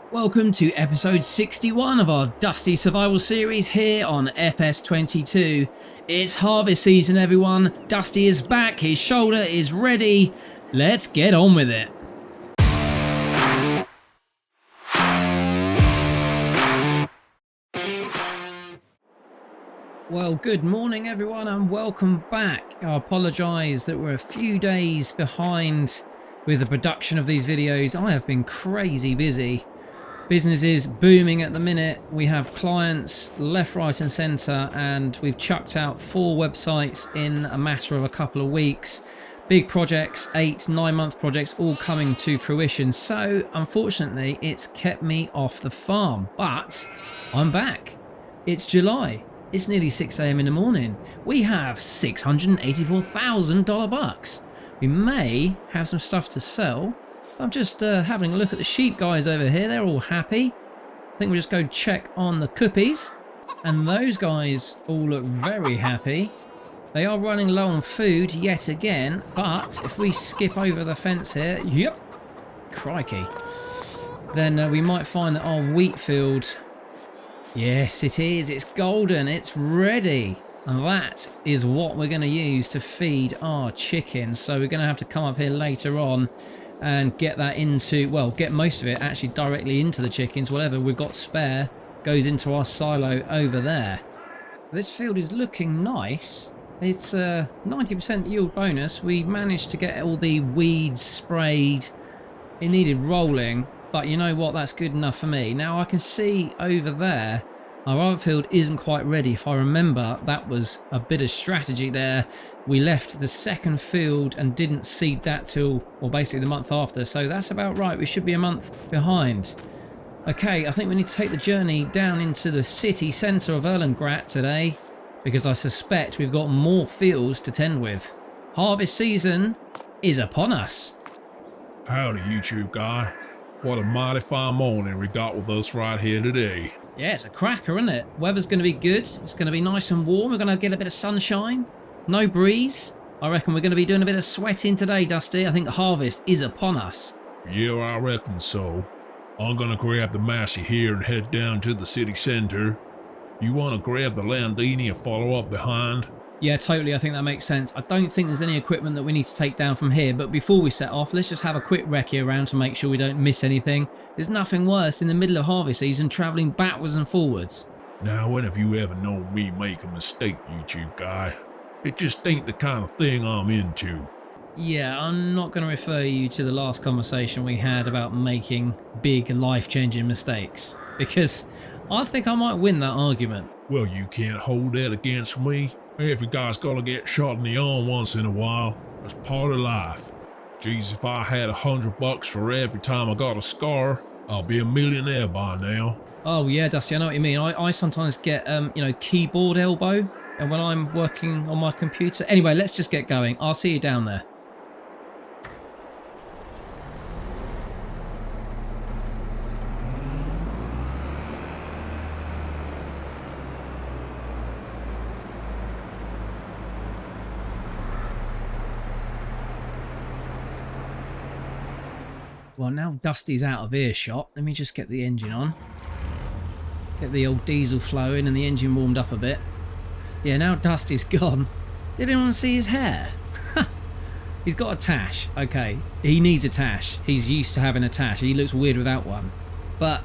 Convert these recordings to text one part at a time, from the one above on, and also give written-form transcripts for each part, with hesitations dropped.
Welcome to episode 61 of our Dusty Survival series here on FS22. It's harvest season, everyone. Dusty is back, his shoulder is ready. Let's get on with it. Well, good morning everyone and welcome back. I apologise that we're a few days behind with the production of these videos. I have been crazy busy. Business is booming at the minute. We have clients left, right and centre, and we've chucked out 4 websites in a matter of a couple of weeks. Big projects, 8-9 month projects, all coming to fruition. So unfortunately it's kept me off the farm, but I'm back. It's July. It's nearly 6 AM in the morning. We have $684,000 bucks. We may have some stuff to sell. I'm just having a look at the sheep guys over here. They're all happy. I think we'll just go check on the cuppies. And those guys all look very happy. They are running low on food yet again. But if we skip over the fence here, yep, crikey, then we might find that our wheat field, yes it is, it's golden, it's ready. And that is what we're going to use to feed our chickens. So we're going to have to come up here later on and get that into, well, get most of it actually directly into the chickens. Whatever we've got spare goes into our silo over there. This field is looking nice. It's a 90% yield bonus. We managed to get all the weeds sprayed. It needed rolling, but you know what, that's good enough for me. Now I can see over there our other field isn't quite ready. If I remember, that was a bit of strategy there. We left the second field and didn't seed that till, well, basically the month after. So that's about right. We should be a month behind. Okay, I think we need to take the journey down into the city centre of Erlengrat today, because I suspect we've got more fields to tend with. Harvest season is upon us. Howdy, YouTube guy. What a mighty fine morning we got with us right here today. Yeah, it's a cracker, isn't it? Weather's going to be good. It's going to be nice and warm. We're going to get a bit of sunshine. No breeze. I reckon we're going to be doing a bit of sweating today, Dusty. I think harvest is upon us. Yeah, I reckon so. I'm going to grab the Massey here and head down to the city centre. You want to grab the Landini and follow up behind? Yeah, totally. I think that makes sense. I don't think there's any equipment that we need to take down from here, but before we set off, let's just have a quick recce around to make sure we don't miss anything. There's nothing worse in the middle of harvest season travelling backwards and forwards. Now, when have you ever known me make a mistake, YouTube guy? It just ain't the kind of thing I'm into. Yeah, I'm not going to refer you to the last conversation we had about making big life-changing mistakes, because I think I might win that argument. Well, you can't hold that against me. Every guy's gotta get shot in the arm once in a while. It's part of life. Geez, if I had $100 for every time I got a scar, I'll be a millionaire by now. Oh yeah, Dusty, I know what you mean. I sometimes get, keyboard elbow and when I'm working on my computer. Anyway, let's just get going. I'll see you down there. Well, now Dusty's out of earshot, let me just get the engine on. Get the old diesel flowing and the engine warmed up a bit. Yeah, now Dusty's gone. Did anyone see his hair? He's got a tash. Okay, he needs a tash. He's used to having a tash. He looks weird without one. But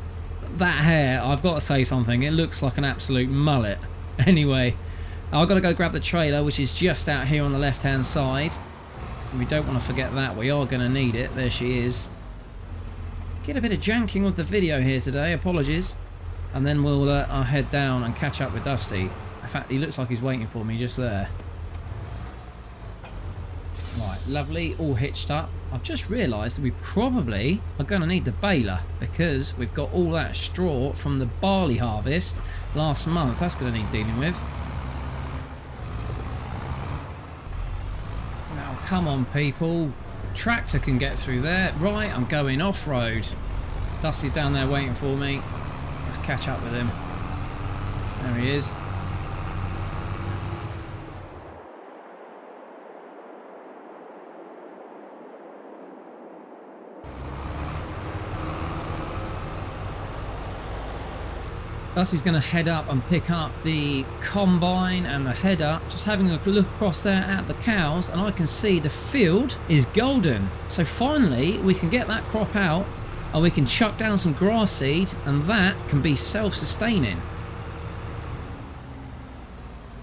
that hair, I've got to say something. It looks like an absolute mullet. Anyway, I've got to go grab the trailer, which is just out here on the left-hand side. And we don't want to forget that. We are going to need it. There she is. Get a bit of janking with the video here today, apologies. And then we'll I'll head down and catch up with Dusty. In fact, he looks like he's waiting for me just there. Right, lovely, all hitched up. I've just realised that we probably are going to need the baler, because we've got all that straw from the barley harvest last month. That's going to need dealing with. Now, come on, people. Tractor can get through there. Right, I'm going off-road. Dusty's down there waiting for me. Let's catch up with him. There he is. Dusty's going to head up and pick up the combine and the header. Just having a look across there at the cows, and I can see the field is golden. So finally we can get that crop out, and we can chuck down some grass seed, and that can be self-sustaining.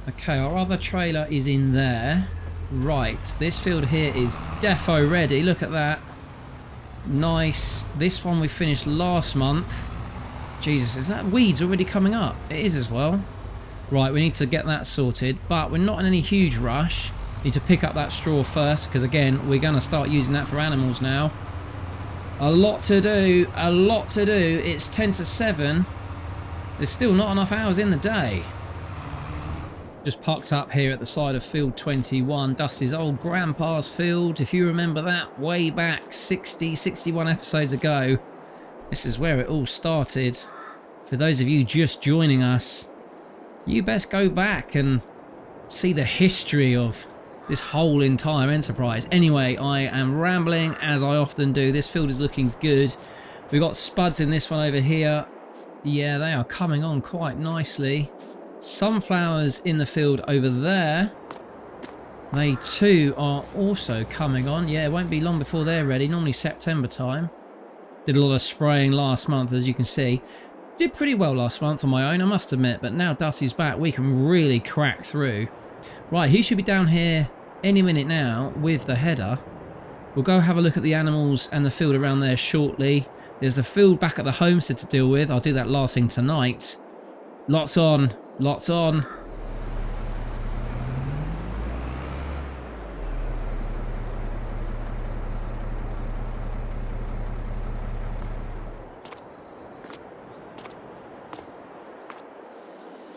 Okay, our other trailer is in there. Right, this field here is defo ready. Look at that. Nice. This one we finished last month. Jesus, is that weeds already coming up? It is as well. Right, we need to get that sorted, but we're not in any huge rush. Need to pick up that straw first, because again, we're going to start using that for animals now. A lot to do, a lot to do. It's 10 to 7. There's still not enough hours in the day. Just parked up here at the side of field 21, Dusty's old grandpa's field. If you remember that way back 61 episodes ago, this is where it all started. For those of you just joining us, you best go back and see the history of this whole entire enterprise. Anyway, I am rambling as I often do. This field is looking good. We've got spuds in this one over here. Yeah, they are coming on quite nicely. Sunflowers in the field over there. They too are also coming on. Yeah, it won't be long before they're ready. Normally September time. Did a lot of spraying last month, as you can see. Did pretty well last month on my own, I must admit. But now Dusty's back, we can really crack through. Right, he should be down here any minute now with the header. We'll go have a look at the animals and the field around there shortly. There's the field back at the homestead to deal with. I'll do that last thing tonight. Lots on. Lots on.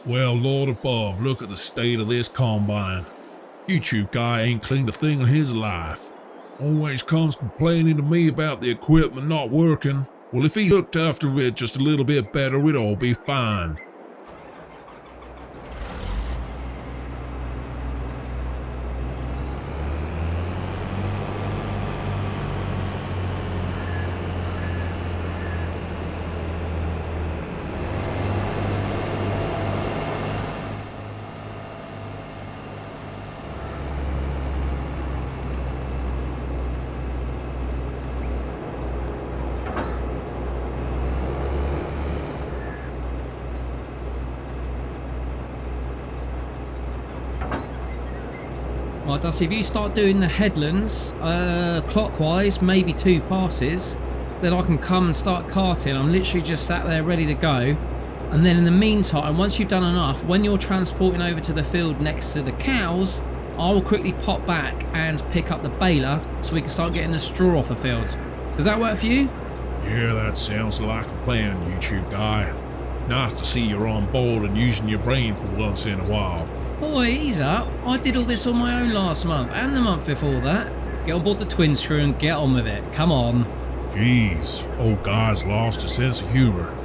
Well, Lord above, look at the state of this combine. YouTube guy ain't cleaned a thing in his life. Always comes complaining to me about the equipment not working. Well, if he looked after it just a little bit better, we'd all be fine. Right, Dusty, if you start doing the headlands clockwise, maybe 2 passes, then I can come and start carting. I'm literally just sat there ready to go. And then in the meantime, once you've done enough, when you're transporting over to the field next to the cows, I will quickly pop back and pick up the baler so we can start getting the straw off the fields. Does that work for you? Yeah, that sounds like a plan, YouTube guy. Nice to see you're on board and using your brain for once in a while. Boy, ease up. I did all this on my own last month and the month before that. Get on board the twin screw and get on with it. Come on. Jeez, old guy's lost his sense of humor.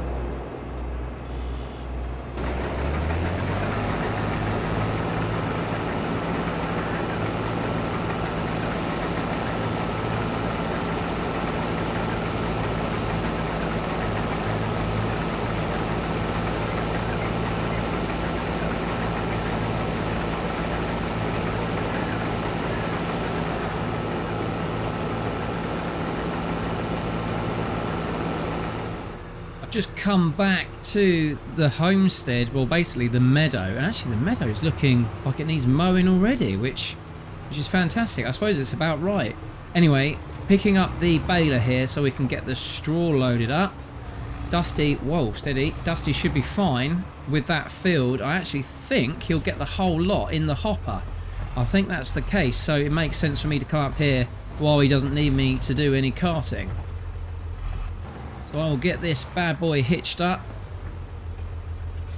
Just come back to the homestead, well basically the meadow, and actually the meadow is looking like it needs mowing already, which is fantastic. I suppose it's about right. Anyway, picking up the baler here so we can get the straw loaded up. Dusty, whoa, steady. Dusty should be fine with that field. I actually think he'll get the whole lot in the hopper. I think that's the case, so it makes sense for me to come up here while he doesn't need me to do any carting. So I'll get this bad boy hitched up.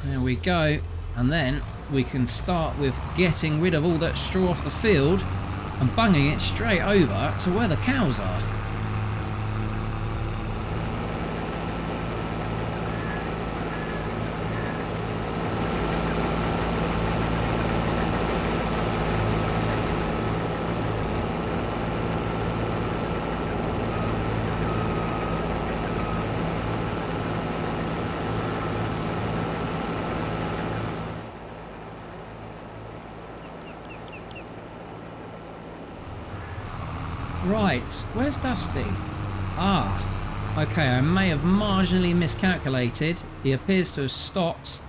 There we go. And then we can start with getting rid of all that straw off the field and bunging it straight over to where the cows are. Right, where's Dusty? Ah, okay, I may have marginally miscalculated. He appears to have stopped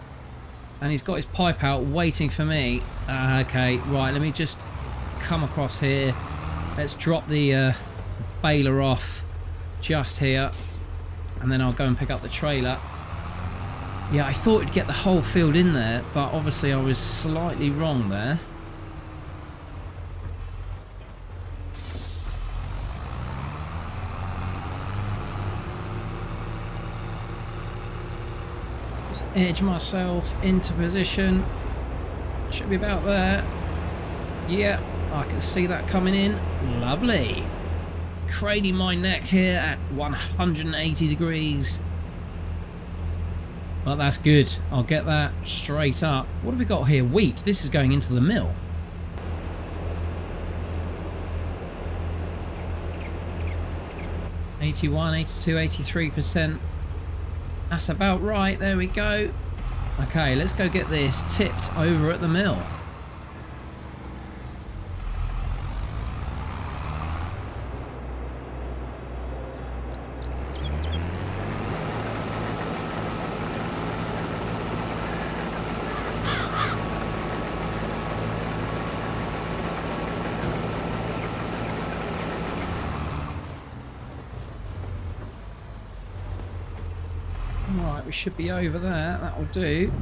and he's got his pipe out waiting for me. Okay, right, let me just come across here. Let's drop the baler off just here and then I'll go and pick up the trailer. Yeah, I thought it'd get the whole field in there, but obviously I was slightly wrong there. Just edge myself into position. Should be about there. Yeah, I can see that coming in. Lovely. Craning my neck here at 180 degrees. But that's good. I'll get that straight up. What have we got here? Wheat. This is going into the mill. $81, $82, $83%. That's about right. There we go. Okay, let's go get this tipped over at the mill. Right, we should be over there. That will do.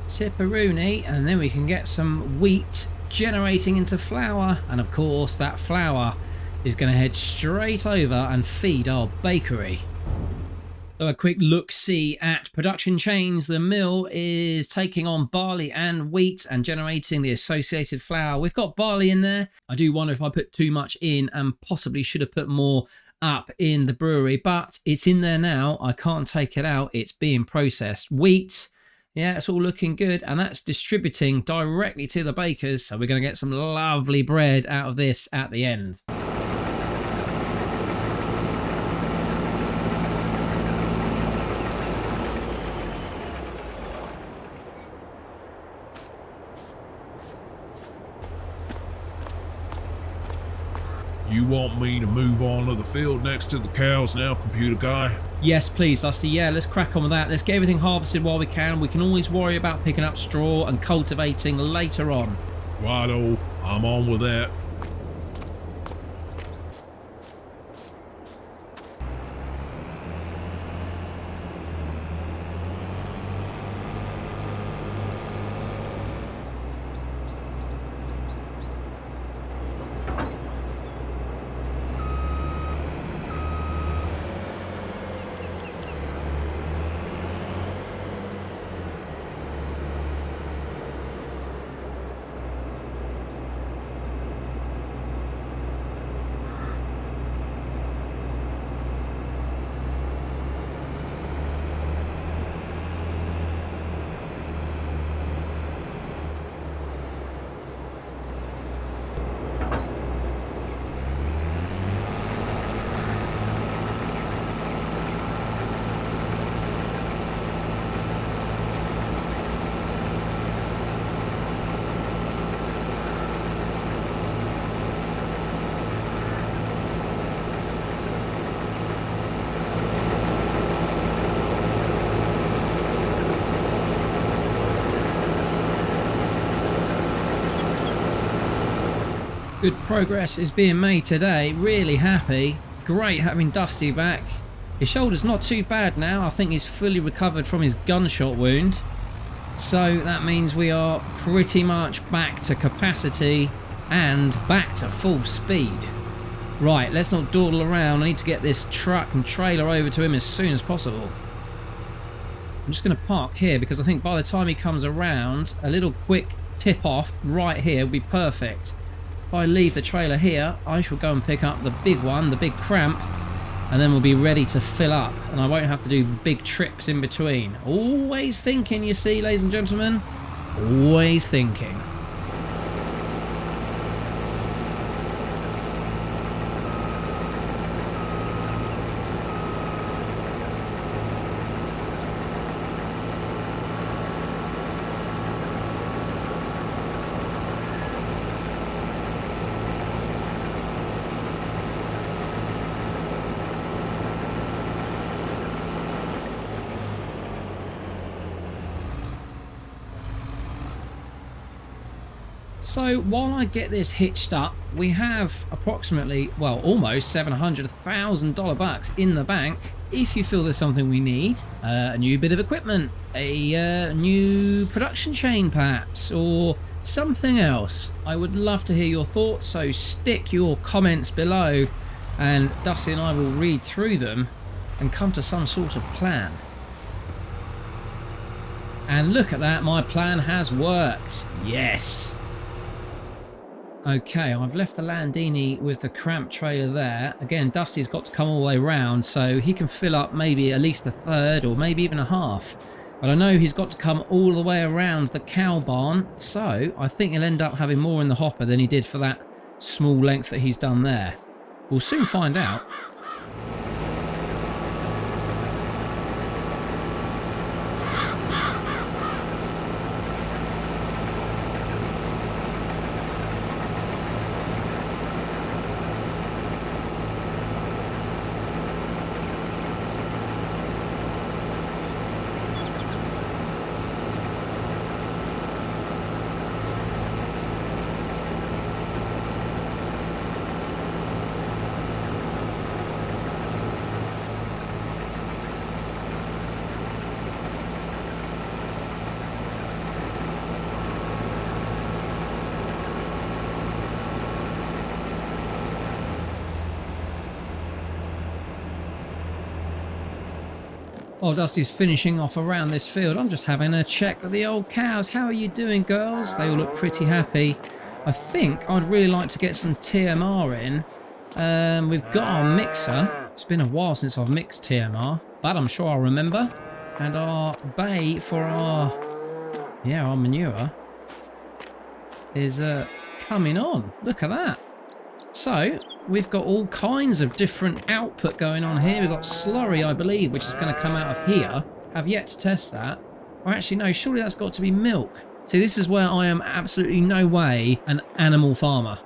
Tipperoonie, and then we can get some wheat generating into flour. And of course, that flour is going to head straight over and feed our bakery. So a quick look-see at production chains. The mill is taking on barley and wheat and generating the associated flour. We've got barley in there. I do wonder if I put too much in and possibly should have put more up in the brewery, but it's in there now. I can't take it out. It's being processed. Wheat, yeah, it's all looking good, and that's distributing directly to the bakers, so we're going to get some lovely bread out of this at the end. You want me to move on to the field next to the cows now, computer guy? Yes, please, Dusty. Yeah, let's crack on with that. Let's get everything harvested while we can. We can always worry about picking up straw and cultivating later on. Righto, I'm on with that. Good progress is being made today. Really happy. Great having Dusty back. His shoulder's not too bad now. I think he's fully recovered from his gunshot wound. So that means we are pretty much back to capacity and back to full speed. Right, let's not dawdle around. I need to get this truck and trailer over to him as soon as possible. I'm just going to park here because I think by the time he comes around, a little quick tip off right here would be perfect. If I leave the trailer here, I shall go and pick up the big one, the big cramp, and then we'll be ready to fill up, and I won't have to do big trips in between. Always thinking, you see, ladies and gentlemen. Always thinking. So while I get this hitched up, we have approximately, well, almost $700,000 bucks in the bank. If you feel there's something we need, a new bit of equipment, a new production chain perhaps, or something else, I would love to hear your thoughts. So stick your comments below and Dusty and I will read through them and come to some sort of plan. And look at that, my plan has worked. Yes. Okay, I've left the Landini with the cramp trailer there. Again, Dusty's got to come all the way round, so he can fill up maybe at least a third or maybe even a half. But I know he's got to come all the way around the cow barn, so I think he'll end up having more in the hopper than he did for that small length that he's done there. We'll soon find out. While Dusty's finishing off around this field, I'm just having a check with the old cows. How are you doing, girls? They all look pretty happy. I think I'd really like to get some TMR in. We've got our mixer. It's been a while since I've mixed TMR, but I'm sure I'll remember. And our bay for our manure is coming on. Look at that. So we've got all kinds of different output going on here. We've got slurry, I believe, which is going to come out of here. Have yet to test that. Or actually, no, surely that's got to be milk. See, this is where I am absolutely no way an animal farmer.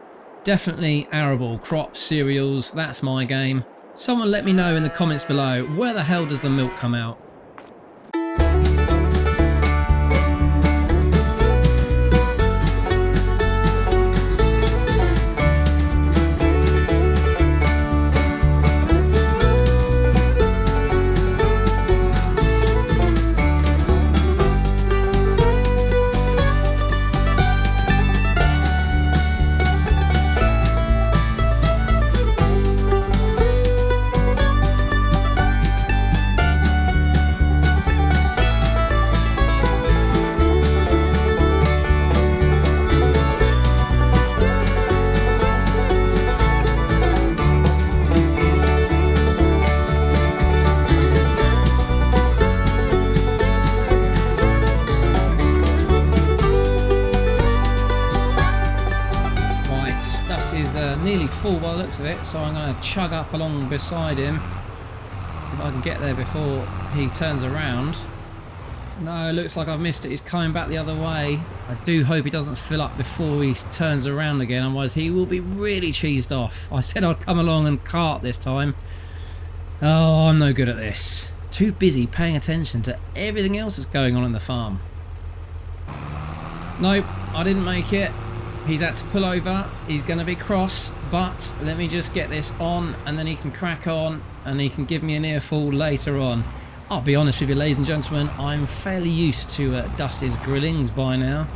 Definitely arable, crops, cereals, that's my game. Someone let me know in the comments below, where the hell does the milk come out? Nearly full by the looks of it, so I'm going to chug up along beside him if I can get there before he turns around. No, it looks like I've missed it. He's coming back the other way. I do hope he doesn't fill up before he turns around again, otherwise he will be really cheesed off. I said I'd come along and cart this time. Oh, I'm no good at this. Too busy paying attention to everything else that's going on in the farm. Nope, I didn't make it. He's had to pull over. He's going to be cross, but let me just get this on and then he can crack on and he can give me an earful later on. I'll be honest with you, ladies and gentlemen, I'm fairly used to Dusty's grillings by now.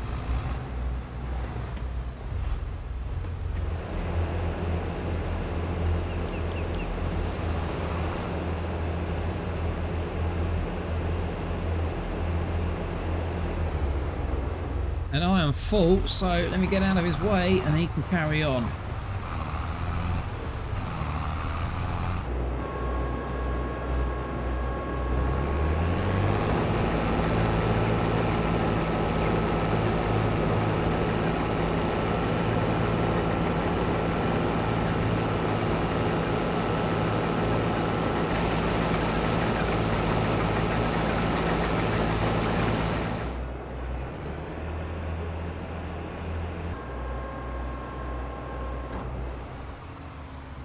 And I am full, so let me get out of his way and he can carry on.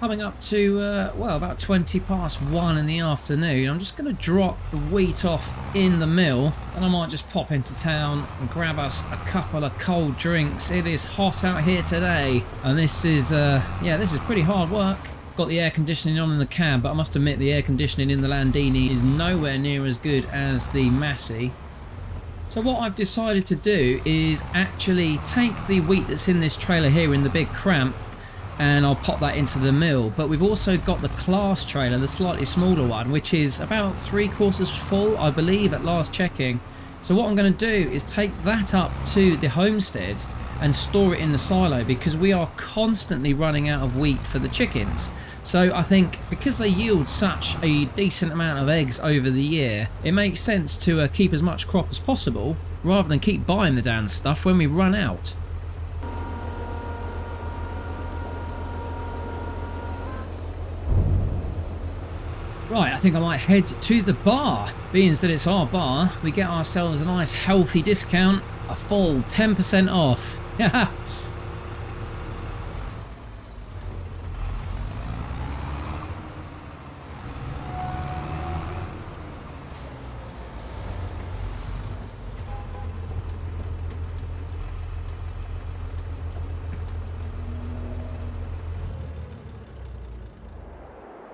Coming up to, well, about 20 past 1 in the afternoon. I'm just going to drop the wheat off in the mill, and I might just pop into town and grab us a couple of cold drinks. It is hot out here today, and this is, yeah, this is pretty hard work. Got the air conditioning on in the cab, but I must admit the air conditioning in the Landini is nowhere near as good as the Massey. So what I've decided to do is actually take the wheat that's in this trailer here in the big cramp, and I'll pop that into the mill. But we've also got the class trailer, the slightly smaller one, which is about 3/4 full, I believe, at last checking. So what I'm going to do is take that up to the homestead and store it in the silo, because we are constantly running out of wheat for the chickens. So I think because they yield such a decent amount of eggs over the year, it makes sense to keep as much crop as possible rather than keep buying the damn stuff when we run out. Right, I think I might head to the bar. Being that it's our bar, we get ourselves a nice healthy discount, a full 10% off.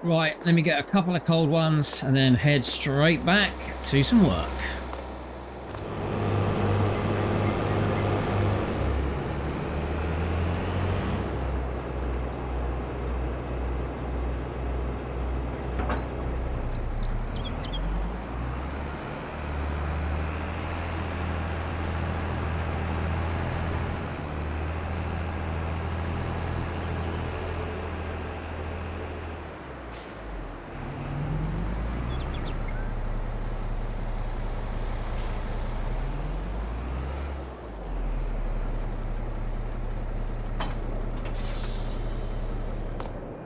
Right, let me get a couple of cold ones and then head straight back to some work.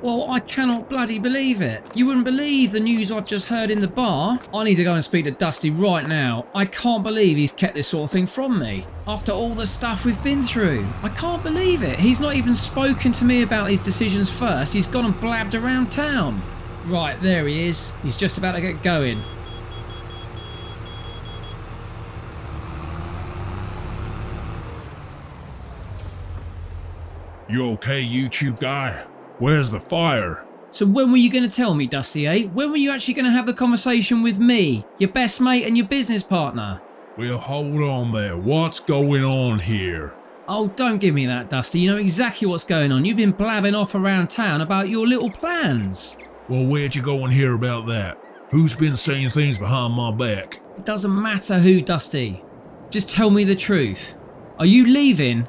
Well, I cannot bloody believe it. You wouldn't believe the news I've just heard in the bar. I need to go and speak to Dusty right now. I can't believe he's kept this sort of thing from me. After all the stuff we've been through. I can't believe it. He's not even spoken to me about his decisions first. He's gone and blabbed around town. Right, there he is. He's just about to get going. You okay, YouTube guy? Where's the fire? So when were you going to tell me, Dusty, eh? When were you actually going to have the conversation with me, your best mate and your business partner? Well, hold on there. What's going on here? Oh, don't give me that, Dusty. You know exactly what's going on. You've been blabbing off around town about your little plans. Well, where'd you go and hear about that? Who's been saying things behind my back? It doesn't matter who, Dusty. Just tell me the truth. Are you leaving